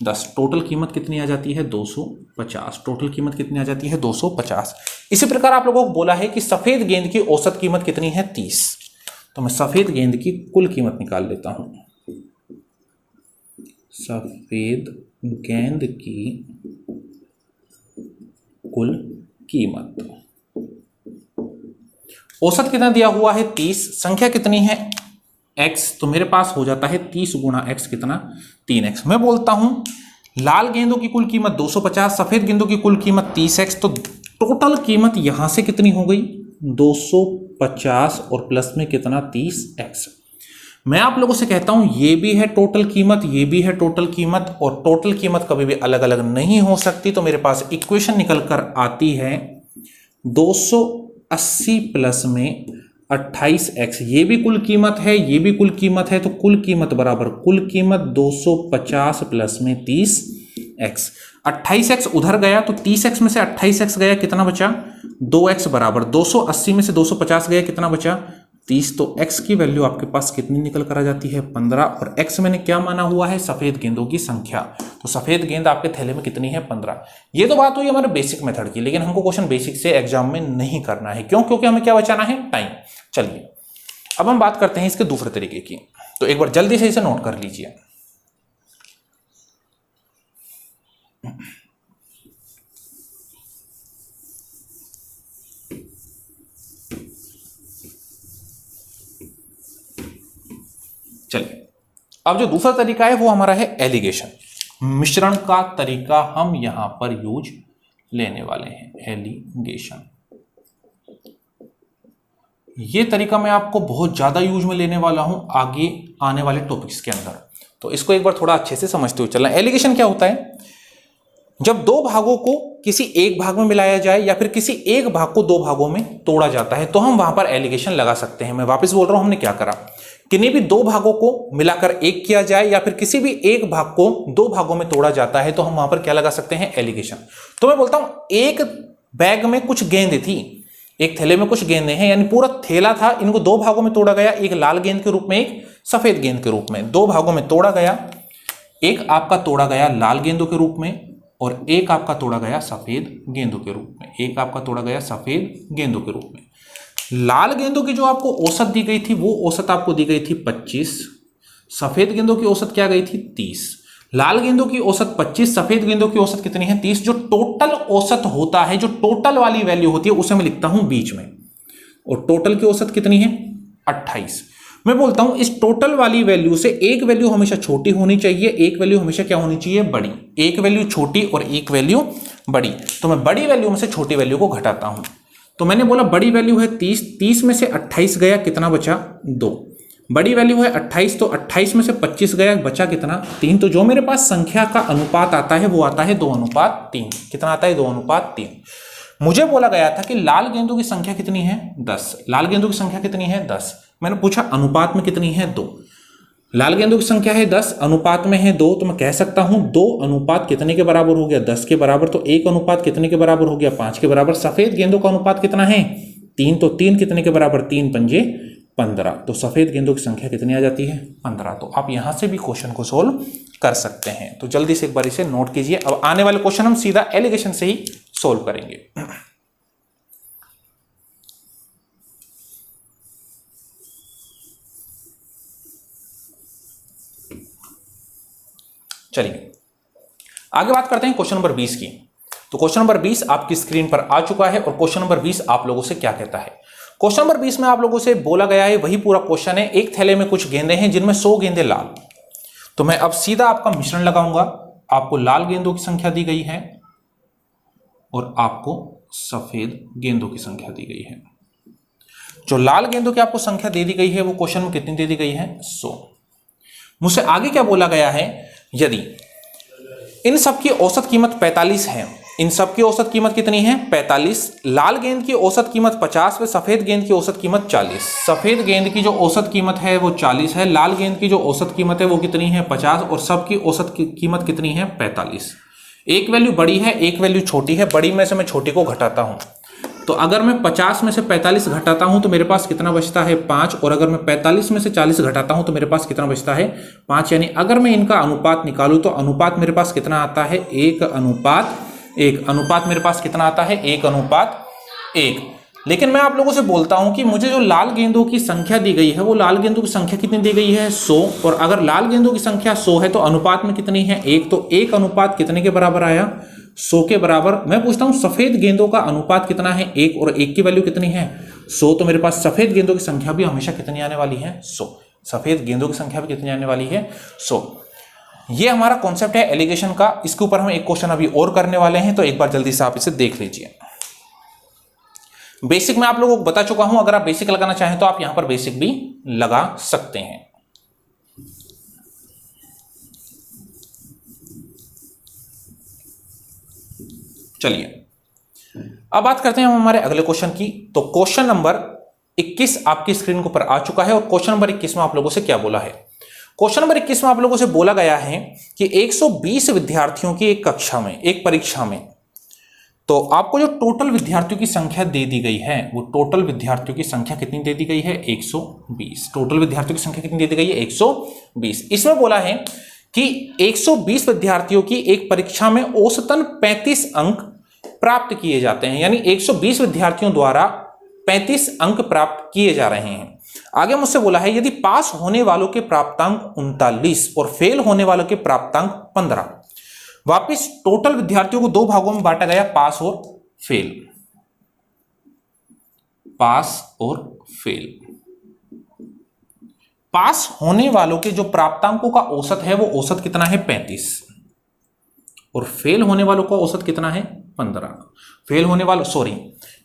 10, टोटल कीमत कितनी आ जाती है 250। टोटल कीमत कितनी आ जाती है 250। इसी प्रकार आप लोगों को बोला है कि सफेद गेंद की औसत कीमत कितनी है 30, तो मैं सफेद गेंद की कुल कीमत निकाल लेता हूं। सफेद गेंद की कुल कीमत, औसत कितना दिया हुआ है 30, संख्या कितनी है x, तो मेरे पास हो जाता है 30 गुणा x कितना 3x। मैं बोलता हूं लाल गेंदों की कुल कीमत 250, सफेद गेंदों की कुल कीमत 30x, तो टोटल कीमत यहां से कितनी हो गई 250 और प्लस में कितना 30x। मैं आप लोगों से कहता हूं ये भी है टोटल कीमत, ये भी है टोटल कीमत, और टोटल कीमत कभी भी अलग अलग नहीं हो सकती। तो मेरे पास इक्वेशन निकल कर आती है 280 प्लस में 28x, ये भी कुल कीमत है, ये भी कुल कीमत है, तो कुल कीमत बराबर कुल कीमत 250 प्लस में 30x। 28x उधर गया तो 30x में से 28x गया, कितना बचा 2x, बराबर 280 में से 250 गया, कितना बचा 30। तो x की वैल्यू आपके पास कितनी निकल कर आ जाती है 15, और x मैंने क्या माना हुआ है सफेद गेंदों की संख्या, तो सफेद गेंद आपके थैले में कितनी है 15। ये तो बात हुई हमारे बेसिक मेथड की, लेकिन हमको क्वेश्चन बेसिक से एग्जाम में नहीं करना है, क्यों? क्योंकि हमें क्या बचाना है टाइम। चलिए अब हम बात करते हैं इसके दूसरे तरीके की, तो एक बार जल्दी से इसे नोट कर लीजिए। चलिए अब जो दूसरा तरीका है वो हमारा है एलिगेशन, मिश्रण का तरीका हम यहां पर यूज लेने वाले हैं, एलिगेशन। ये तरीका मैं आपको बहुत ज्यादा यूज में लेने वाला हूं आगे आने वाले टॉपिक्स के अंदर, तो इसको एक बार थोड़ा अच्छे से समझते हुए चलना। एलिगेशन क्या होता है? जब दो भागों को किसी एक भाग में मिलाया जाए या फिर किसी एक भाग को दो भागों में तोड़ा जाता है, तो हम वहां पर एलिगेशन लगा सकते हैं। मैं वापस बोल रहा हूं, हमने क्या करा, किन्हीं भी दो भागों को मिलाकर एक किया जाए या फिर किसी भी एक भाग को दो भागों में तोड़ा जाता है, तो हम वहां पर क्या लगा सकते हैं एलिगेशन। तो मैं बोलता हूं एक बैग में कुछ गेंदें थी, एक थैले में कुछ गेंदें हैं, यानी पूरा थैला था, इनको दो भागों में तोड़ा गया, एक लाल गेंद के रूप में एक सफेद गेंद के रूप में, दो भागों में तोड़ा गया। एक आपका तोड़ा गया लाल गेंदों के रूप में और एक आपका तोड़ा गया सफेद गेंदों के रूप में, एक आपका तोड़ा गया सफेद गेंदों के रूप में। लाल गेंदों की जो आपको औसत दी गई थी वो औसत आपको दी गई थी 25, सफेद गेंदों की औसत क्या गई थी 30। लाल गेंदों की औसत 25, सफेद गेंदों की औसत कितनी है 30। जो टोटल औसत होता है, जो टोटल वाली वैल्यू होती है, उसे मैं लिखता हूं बीच में, और टोटल की औसत कितनी है 28। मैं बोलता हूं इस टोटल वाली वैल्यू से एक वैल्यू हमेशा छोटी होनी चाहिए, एक वैल्यू हमेशा क्या होनी चाहिए बड़ी, एक वैल्यू छोटी और एक वैल्यू बड़ी। तो मैं बड़ी वैल्यू में से छोटी वैल्यू को घटाता हूं, तो मैंने बोला बड़ी वैल्यू है 30, 30 में से 28 गया, कितना बचा 2। बड़ी वैल्यू है 28, तो 28 में से 25 गया, बचा कितना 3। तो जो मेरे पास संख्या का अनुपात आता है वो आता है 2:3। कितना आता है 2:3। मुझे बोला गया था कि लाल गेंदों की संख्या कितनी है 10, लाल गेंदों की संख्या कितनी है 10। मैंने पूछा अनुपात में कितनी है 2। लाल गेंदों की संख्या है 10, अनुपात में है 2, तो मैं कह सकता हूं 2 अनुपात कितने के बराबर हो गया 10 के बराबर, तो 1 अनुपात कितने के बराबर हो गया 5 के बराबर। सफेद गेंदों का अनुपात कितना है 3, तो 3 कितने के बराबर 3 पंजे 15, तो सफेद गेंदों की संख्या कितनी आ जाती है 15। तो आप यहां से भी क्वेश्चन को सोल्व कर सकते हैं। तो जल्दी से एक बार इसे नोट कीजिए। अब आने वाले क्वेश्चन हम सीधा एलिगेशन से ही सोल्व करेंगे। चलिए आगे बात करते हैं क्वेश्चन नंबर 20 की। तो क्वेश्चन नंबर 20 आपकी स्क्रीन पर आ चुका है, और क्वेश्चन नंबर 20 आप लोगों से क्या कहता है। क्वेश्चन नंबर 20 में आप लोगों से बोला गया है वही पूरा क्वेश्चन है, एक थैले में कुछ गेंदें हैं जिनमें 100 गेंदें लाल। तो मैं अब सीधा आपका मिश्रण लगाऊंगा। आपको लाल गेंदों की संख्या दी गई है और आपको सफेद गेंदों की संख्या दी गई है। जो लाल गेंदों की आपको संख्या दे दी गई है वो क्वेश्चन में कितनी दे दी गई है 100। मुझसे आगे क्या बोला गया है, यदि इन सब की औसत कीमत 45 है। इन सब की औसत कीमत कितनी है? 45। लाल गेंद की औसत कीमत 50 व सफेद गेंद की औसत कीमत 40। सफेद गेंद की जो औसत कीमत है वो 40 है, लाल गेंद की जो औसत कीमत है वो कितनी है? 50, और सब की औसत कीमत कितनी है? 45। एक वैल्यू बड़ी है, एक वैल्यू छोटी है। बड़ी में से मैं छोटी को घटाता हूं, तो अगर मैं 50 में से 45 घटाता हूं तो मेरे पास कितना बचता है? 5। और अगर मैं 45 में से 40 घटाता हूं तो मेरे पास कितना बचता है? 5। यानी अगर मैं इनका अनुपात निकालूं तो अनुपात मेरे पास कितना आता है? 1:1। अनुपात मेरे पास कितना आता है? 1:1। लेकिन मैं आप लोगों से बोलता हूं कि मुझे जो लाल गेंदों की संख्या दी गई है वो लाल गेंदों की संख्या कितनी दी गई है? 100। और अगर लाल गेंदों की संख्या 100 है तो अनुपात में कितनी है? 1। तो 1 अनुपात कितने के बराबर आया? 100 के बराबर। मैं पूछता हूं सफेद गेंदों का अनुपात कितना है? 1। और 1 की वैल्यू कितनी है? 100। तो मेरे पास सफेद गेंदों की संख्या भी हमेशा कितनी आने वाली है? 100। सफेद गेंदों की संख्या भी कितनी आने वाली है? 100। ये हमारा कॉन्सेप्ट है एलिगेशन का। इसके ऊपर हम एक क्वेश्चन अभी और करने वाले हैं, तो एक बार जल्दी से आप इसे देख लीजिए। बेसिक मैं आप लोगों को बता चुका हूं, अगर आप बेसिक लगाना चाहें तो आप यहां पर बेसिक भी लगा सकते हैं। चलिए अब बात करते हैं हम हमारे अगले क्वेश्चन की। तो क्वेश्चन नंबर 21 आपकी स्क्रीन के ऊपर आ चुका है, और क्वेश्चन नंबर 21 में आप लोगों से क्या बोला है? क्वेश्चन नंबर 21 में आप लोगों से बोला गया है कि 120 विद्यार्थियों की एक कक्षा में, एक परीक्षा में, तो आपको जो टोटल विद्यार्थियों की संख्या दे दी गई है वो टोटल विद्यार्थियों की संख्या कितनी दे दी गई है? 120। टोटल विद्यार्थियों की संख्या कितनी दे दी गई है? 120। इसमें बोला है कि 120 विद्यार्थियों की एक परीक्षा में औसतन 35 अंक प्राप्त किए जाते हैं, यानी 120 विद्यार्थियों द्वारा 35 अंक प्राप्त किए जा रहे हैं। आगे मुझसे बोला है यदि पास होने वालों के प्राप्तांक 39 और फेल होने वालों के प्राप्तांक 15। वापिस टोटल विद्यार्थियों को दो भागों में बांटा गया, पास और फेल। पास और फेल। पास होने वालों के जो प्राप्तांकों का औसत है वो औसत कितना है? 35। और फेल होने वालों का औसत कितना है? 15। फेल होने वालों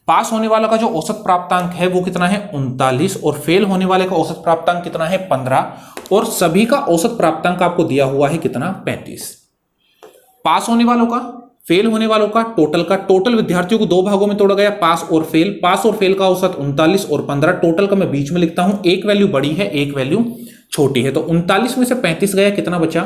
पास होने वाला का जो औसत प्राप्तांक है वो कितना है? 39। और फेल होने वाले का औसत प्राप्तांक कितना है? 15। और सभी का औसत प्राप्तांक आपको दिया हुआ है कितना? 35। पास होने वालों का, फेल होने वालों का, टोटल विद्यार्थियों को दो भागों में तोड़ा गया, पास और फेल। पास और फेल का औसत 39 और 15। टोटल का मैं बीच में लिखता हूं, एक वैल्यू बड़ी है, एक वैल्यू छोटी है। तो 39 में से 35 गया, कितना बचा?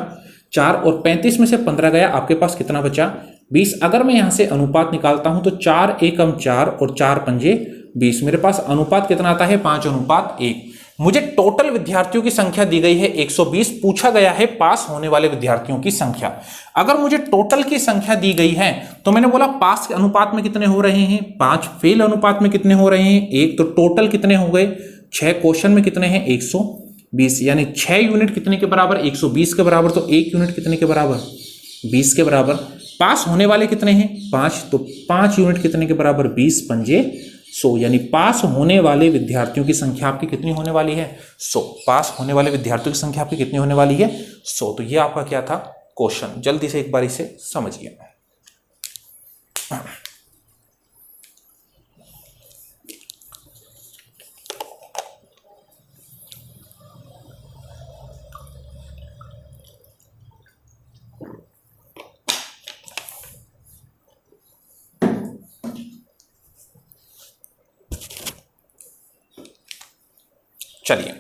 4। और 35 में से 15 गया, आपके पास कितना बचा? 20। अगर मैं यहां से अनुपात निकालता हूं तो 4 एकम 4 और 4 पंजे 20। मेरे पास अनुपात कितना आता है? 5:1। मुझे टोटल विद्यार्थियों की संख्या दी गई है 120, पूछा गया है पास होने वाले विद्यार्थियों की संख्या। अगर मुझे टोटल की संख्या दी गई है तो मैंने बोला पास के अनुपात में कितने हो रहे हैं? 5। फेल अनुपात में कितने हो रहे हैं? 1। तो टोटल कितने हो गए? 6। क्वेश्चन में कितने हैं? 120। यानी 6 यूनिट कितने के बराबर? 120 के बराबर। तो 1 यूनिट कितने के बराबर? 20 के बराबर। पास होने वाले कितने हैं? 5। तो 5 यूनिट कितने के बराबर? 20 पंजे 100। यानी पास होने वाले विद्यार्थियों की संख्या आपकी कितनी होने वाली है? 100। पास होने वाले विद्यार्थियों की संख्या आपकी कितनी होने वाली है? 100। तो ये आपका क्या था? क्वेश्चन। जल्दी से एक बार इसे समझिए। चलिए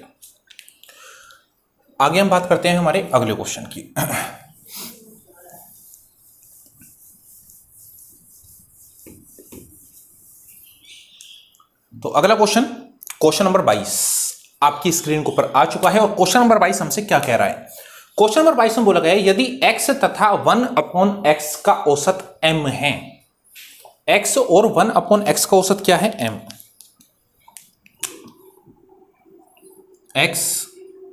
आगे हम बात करते हैं हमारे अगले क्वेश्चन की। तो अगला क्वेश्चन नंबर 22 आपकी स्क्रीन के ऊपर आ चुका है, और क्वेश्चन नंबर 22 हमसे क्या कह रहा है? क्वेश्चन नंबर 22 में बोला गया है यदि x तथा 1/x का औसत m है। x और 1/x का औसत क्या है? m। x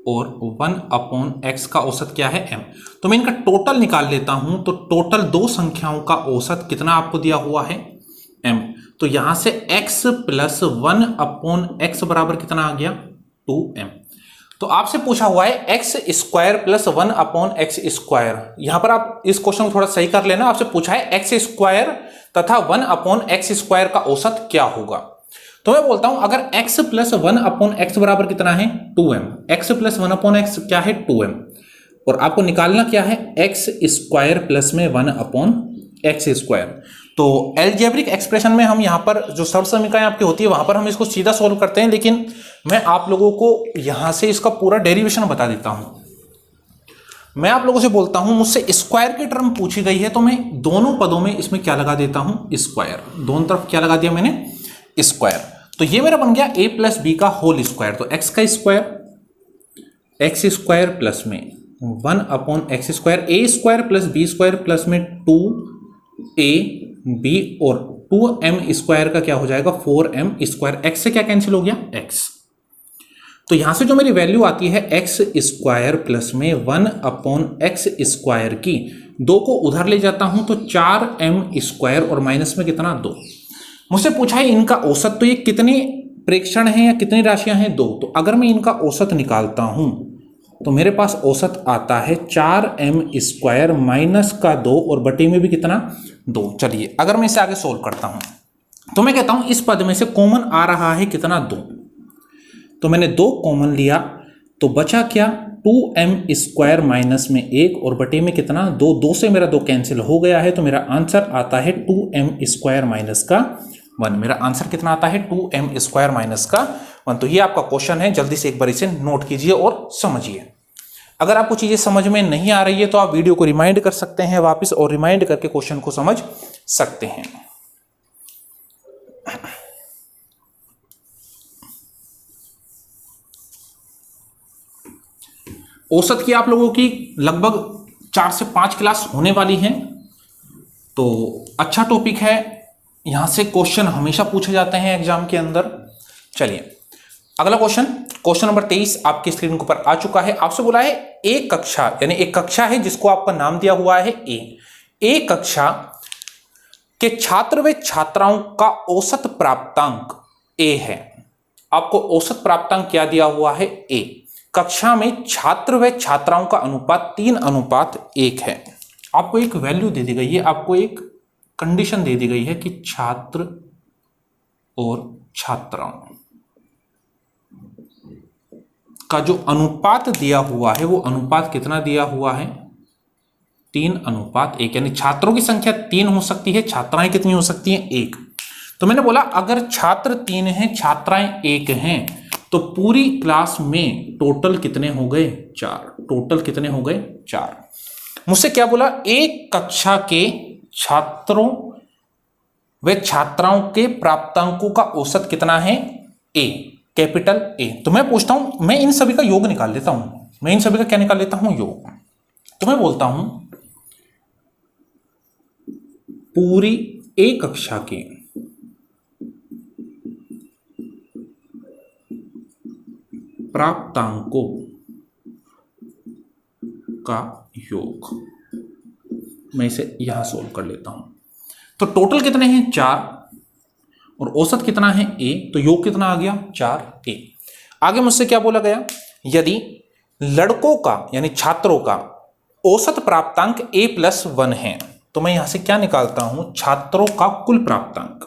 और 1/x का औसत क्या है? m। तो मैं इनका टोटल निकाल लेता हूं, तो टोटल दो संख्याओं का औसत कितना आपको दिया हुआ है? m। तो यहां से x प्लस 1/x बराबर कितना आ गया? 2m। तो आपसे पूछा हुआ है x square plus 1/x square. यहां पर आप इस क्वेश्चन को थोड़ा सही कर लेना। आपसे पूछा है x स्क्वायर तथा 1/x स्क्वायर का औसत क्या होगा? तो मैं बोलता हूं अगर x प्लस 1/x बराबर कितना है? 2m। x प्लस 1/x क्या है? 2m। और आपको निकालना क्या है, एक्स स्क्वायर प्लस में 1/x²। तो एलजेब्रिक एक्सप्रेशन में हम यहाँ पर जो सरल समीकरण आपकी होती है वहां पर हम इसको सीधा सोल्व करते हैं, लेकिन मैं आप लोगों को यहां से इसका पूरा डेरिवेशन बता देता हूं। मैं आप लोगों से बोलता हूं मुझसे स्क्वायर की टर्म पूछी गई है तो मैं दोनों पदों में इसमें क्या लगा देता हूं, स्क्वायर। दोनों तरफ क्या लगा दिया मैंने, स्क्वायर। तो ये मेरा बन गया a प्लस बी का होल स्क्वायर। तो x का स्क्वायर, एक्स स्क्वायर प्लस में 1/x², a square plus B square plus में 2ab और 2m² का क्या हो जाएगा 4m²। x से क्या कैंसिल हो गया, x। तो यहां से जो मेरी वैल्यू आती है x² प्लस में 1/x² की, 2 को उधर ले जाता हूं तो 4m² और माइनस में कितना 2। मुझसे पूछा है इनका औसत, तो ये कितने प्रेक्षण हैं या कितनी राशियां हैं, 2। तो अगर मैं इनका औसत निकालता हूं तो मेरे पास औसत आता है 4m² माइनस का 2 और बटे में भी कितना 2। चलिए अगर मैं इसे आगे सोल्व करता हूं तो मैं कहता हूं इस पद में से कॉमन आ रहा है कितना 2। तो मैंने 2 कॉमन लिया तो बचा क्या 2m² माइनस में 1 और बटे में कितना 2। 2 से मेरा 2 कैंसिल हो गया है तो मेरा आंसर आता है 2m² माइनस का 1। मेरा आंसर कितना आता है 2m² माइनस का 1। तो ये आपका क्वेश्चन है, जल्दी से एक बार इसे नोट कीजिए और समझिए। अगर आपको चीजें समझ में नहीं आ रही है तो आप वीडियो को रिमाइंड कर सकते हैं वापस और रिमाइंड करके क्वेश्चन को समझ सकते हैं। औसत की आप लोगों की लगभग 4 से 5 क्लास होने वाली हैं, तो अच्छा टॉपिक है। यहां से क्वेश्चन हमेशा पूछे जाते हैं एग्जाम के अंदर। चलिए अगला क्वेश्चन नंबर 23 आपकी स्क्रीन के ऊपर आ चुका है। आपसे बोला है एक कक्षा, यानी एक कक्षा है जिसको आपका नाम दिया हुआ है ए कक्षा के छात्र व छात्राओं का औसत प्राप्तांक ए है। आपको औसत प्राप्तांक क्या दिया हुआ है, ए। कक्षा में छात्र व छात्राओं का अनुपात 3:1 है। आपको एक वैल्यू दे दी गई है, आपको एक कंडीशन दे दी गई है कि छात्र और छात्राओं का जो अनुपात दिया हुआ है वो अनुपात कितना दिया हुआ है, 3:1। यानी छात्रों की संख्या 3 हो सकती है, छात्राएं कितनी हो सकती हैं, 1। तो मैंने बोला अगर छात्र 3 हैं छात्राएं 1 हैं तो पूरी क्लास में टोटल कितने हो गए, 4। टोटल कितने हो गए, 4। मुझसे क्या बोला, एक कक्षा के छात्रों व छात्राओं के प्राप्तांकों का औसत कितना है, ए, कैपिटल ए। तो मैं पूछता हूं, मैं इन सभी का योग निकाल लेता हूं। मैं इन सभी का क्या निकाल लेता हूं, योग। तो मैं बोलता हूं पूरी ए कक्षा के प्राप्तांकों का योग। मैं इसे यहां सोल्व कर लेता हूं। तो टोटल कितने हैं, 4 और औसत कितना है, ए। तो योग कितना आ गया, 4a। आगे मुझसे क्या बोला गया, यदि लड़कों का यानी छात्रों का औसत प्राप्तांक a+1 है तो मैं यहां से क्या निकालता हूं, छात्रों का कुल प्राप्तांक।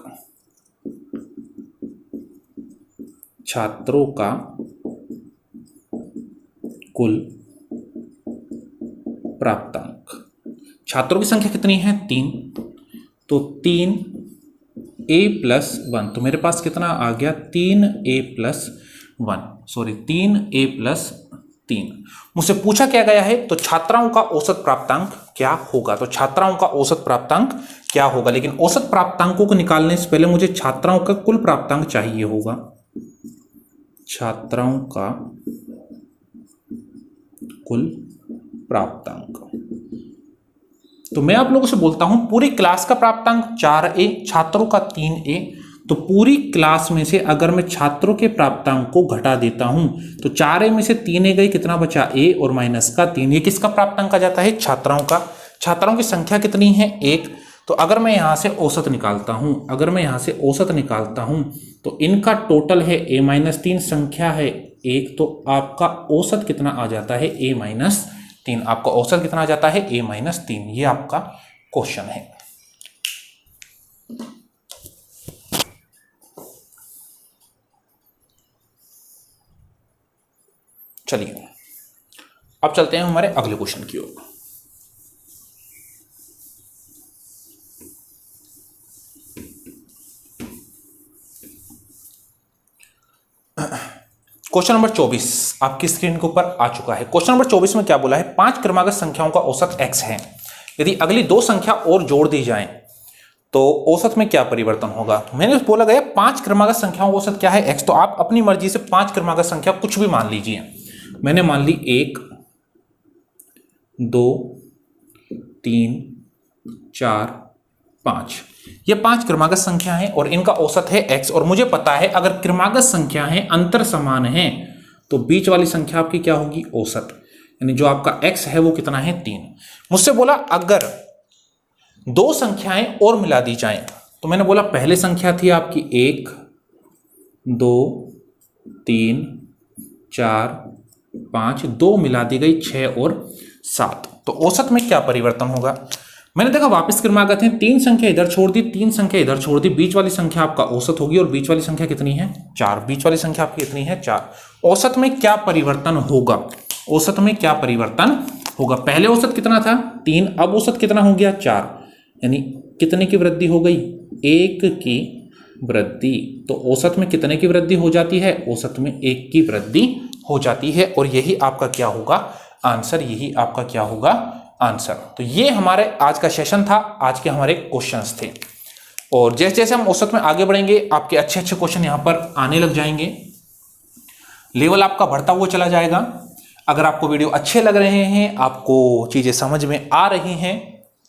छात्रों का कुल प्राप्तांक। छात्रों की संख्या कितनी है, 3। तो 3a+1। तो मेरे पास कितना आ गया, 3a+1, सॉरी 3a+3। मुझसे पूछा क्या गया है, तो छात्राओं का औसत प्राप्तांक क्या होगा। तो छात्राओं का औसत प्राप्तांक क्या होगा, लेकिन औसत प्राप्तांकों को निकालने से पहले मुझे छात्राओं का कुल प्राप्तांक चाहिए होगा। छात्राओं का कुल प्राप्तांक। तो मैं आप लोगों से बोलता हूं पूरी क्लास का प्राप्तांक 4a, छात्रों का 3a। तो पूरी क्लास में से अगर मैं छात्रों के प्राप्तांक को घटा देता हूं तो 4a में से 3a गई, कितना बचा, a और माइनस का 3। ये किसका प्राप्तांक आ जाता है, छात्राओं का। छात्राओं की संख्या कितनी है, 1। तो अगर मैं यहां से औसत निकालता हूं, तो इनका टोटल है a-3, संख्या है 1। तो आपका औसत कितना आ जाता है, a-3। आपका औसत कितना आ जाता है, a-3। ये आपका क्वेश्चन है। चलिए अब चलते हैं हमारे अगले क्वेश्चन की ओर। क्वेश्चन नंबर 24 आपकी स्क्रीन के ऊपर आ चुका है। क्वेश्चन नंबर 24 में क्या बोला है, 5 क्रमागत संख्याओं का औसत x है, यदि अगली 2 संख्या और जोड़ दी जाएं तो औसत में क्या परिवर्तन होगा। तो मैंने बोला गया 5 क्रमागत संख्याओं का औसत क्या है x, तो आप अपनी मर्जी से 5 क्रमागत संख्या कुछ भी मान लीजिए। मैंने मान ली 1 2 3 4 5, ये 5 क्रमागत संख्या है और इनका औसत है x। और मुझे पता है अगर क्रमागत संख्या है अंतर समान है तो बीच वाली संख्या आपकी क्या होगी, औसत, यानी जो आपका x है वो कितना है 3। मुझसे बोला अगर 2 संख्याएं और मिला दी जाएं, तो मैंने बोला पहले संख्या थी आपकी 1 2 3 4 5, 2 मिला दी गई 6 और 7, तो औसत में क्या परिवर्तन होगा। मैंने देखा वापस क्रमागत है, 3 संख्या इधर छोड़ दी, 3 संख्या इधर छोड़ दी, बीच वाली संख्या आपका औसत होगी और बीच वाली संख्या कितनी है 4, बीच वाली संख्या आपकी कितनी है 4। औसत में क्या परिवर्तन होगा, औसत में क्या परिवर्तन होगा। पहले औसत कितना था 3, अब औसत कितना हो गया 4, यानी कितने की वृद्धि हो गई, 1 की वृद्धि। तो औसत में कितने की वृद्धि हो जाती है, औसत में 1 की वृद्धि हो जाती है। और यही आपका क्या होगा आंसर, यही आपका क्या होगा आंसर। तो ये हमारे आज का सेशन था, आज के हमारे क्वेश्चंस थे। और जैसे जैसे हम औसत में आगे बढ़ेंगे आपके अच्छे अच्छे क्वेश्चन यहां पर आने लग जाएंगे, लेवल आपका बढ़ता हुआ चला जाएगा। अगर आपको वीडियो अच्छे लग रहे हैं, आपको चीजें समझ में आ रही हैं,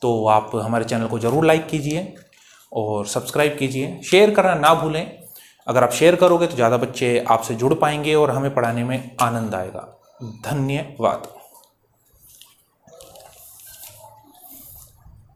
तो आप हमारे चैनल को जरूर लाइक कीजिए और सब्सक्राइब कीजिए, शेयर करना ना भूलें। अगर आप शेयर करोगे तो ज़्यादा बच्चे आपसे जुड़ पाएंगे और हमें पढ़ाने में आनंद आएगा। धन्यवाद।